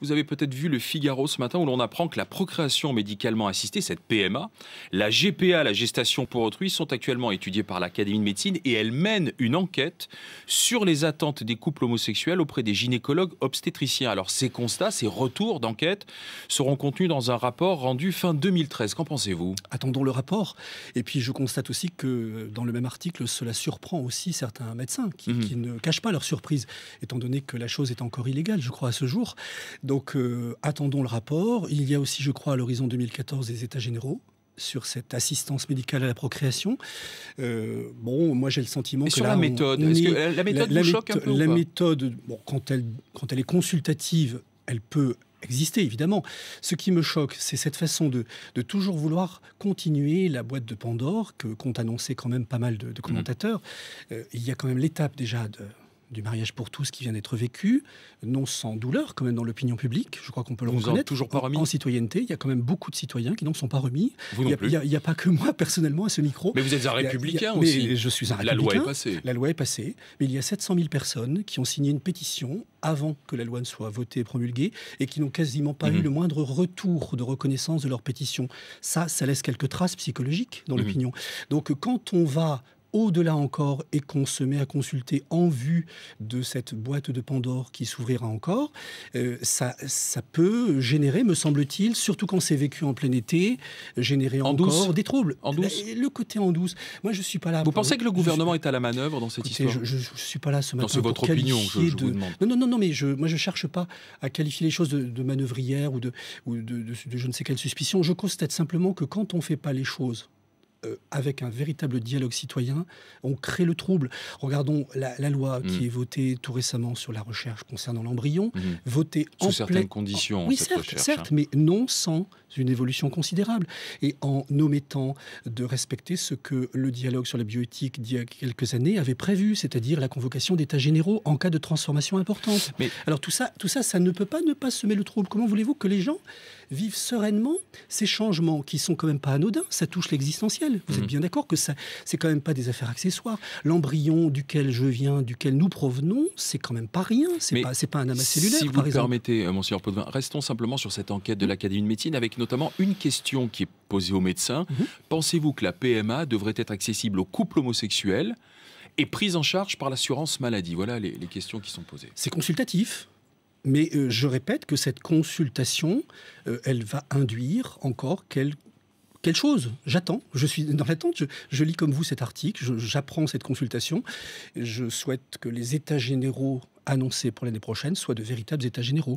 Vous avez peut-être vu le Figaro ce matin où l'on apprend que la procréation médicalement assistée, cette PMA, la GPA, la gestation pour autrui, sont actuellement étudiées par l'Académie de médecine et elles mènent une enquête sur les attentes des couples homosexuels auprès des gynécologues obstétriciens. Alors ces constats, ces retours d'enquête seront contenus dans un rapport rendu fin 2013. Qu'en pensez-vous ? Attendons le rapport. Et puis je constate aussi que dans le même article, cela surprend aussi certains médecins qui ne cachent pas leur surprise, étant donné que la chose est encore illégale, je crois, à ce jour. Donc, attendons le rapport. Il y a aussi, je crois, à l'horizon 2014, des états généraux sur cette assistance médicale à la procréation. Moi j'ai le sentiment que sur la méthode, est-ce que la méthode vous choque un peu ou pas ? La méthode, quand elle est consultative, elle peut exister, évidemment. Ce qui me choque, c'est cette façon de toujours vouloir continuer la boîte de Pandore qu'ont annoncé quand même pas mal de commentateurs. Il y a quand même l'étape déjà du mariage pour tous qui vient d'être vécu, non sans douleur quand même dans l'opinion publique, je crois qu'on peut le reconnaître. Toujours pas remis. En citoyenneté, il y a quand même beaucoup de citoyens qui n'en sont pas remis. Vous non plus. Il n'y a pas que moi personnellement à ce micro. Mais vous êtes un républicain aussi. Mais je suis un républicain. La loi est passée. La loi est passée, mais il y a 700 000 personnes qui ont signé une pétition avant que la loi ne soit votée et promulguée et qui n'ont quasiment pas eu le moindre retour de reconnaissance de leur pétition. Ça laisse quelques traces psychologiques dans l'opinion. Donc quand on va au-delà encore, et qu'on se met à consulter en vue de cette boîte de Pandore qui s'ouvrira encore, ça peut générer, me semble-t-il, surtout quand c'est vécu en plein été, générer encore des troubles. En douce. Le côté en douce. Moi, je ne suis pas là. Vous pensez que le gouvernement est à la manœuvre dans cette histoire ? Je ne suis pas là ce matin. C'est votre opinion, je vous demande. Non, mais moi, je ne cherche pas à qualifier les choses de manœuvrière ou de je ne sais quelle suspicion. Je constate simplement que quand on ne fait pas les choses avec un véritable dialogue citoyen, on crée le trouble. Regardons la loi qui est votée tout récemment sur la recherche concernant l'embryon, votée sous certaines conditions. Oui, cette recherche, certes, mais non sans une évolution considérable. Et en omettant de respecter ce que le dialogue sur la bioéthique d'il y a quelques années avait prévu, c'est-à-dire la convocation d'états généraux en cas de transformation importante. Mais alors tout ça, ça ne peut pas ne pas semer le trouble. Comment voulez-vous que les gens vivent sereinement ces changements qui sont quand même pas anodins? Ça touche l'existentiel. Vous êtes bien d'accord que ça, c'est quand même pas des affaires accessoires. L'embryon duquel je viens, duquel nous provenons, c'est quand même pas rien. C'est pas un amas cellulaire, si vous par le exemple. Permettez, Monsieur Potvin, restons simplement sur cette enquête de l'Académie de médecine avec notamment une question qui est posée aux médecins. Pensez-vous que la PMA devrait être accessible aux couples homosexuels et prise en charge par l'assurance maladie? Voilà les questions qui sont posées. C'est consultatif. Mais je répète que cette consultation, elle va induire encore quelle chose. J'attends, je suis dans l'attente, je lis comme vous cet article, j'apprends cette consultation. Je souhaite que les états généraux annoncés pour l'année prochaine soient de véritables états généraux.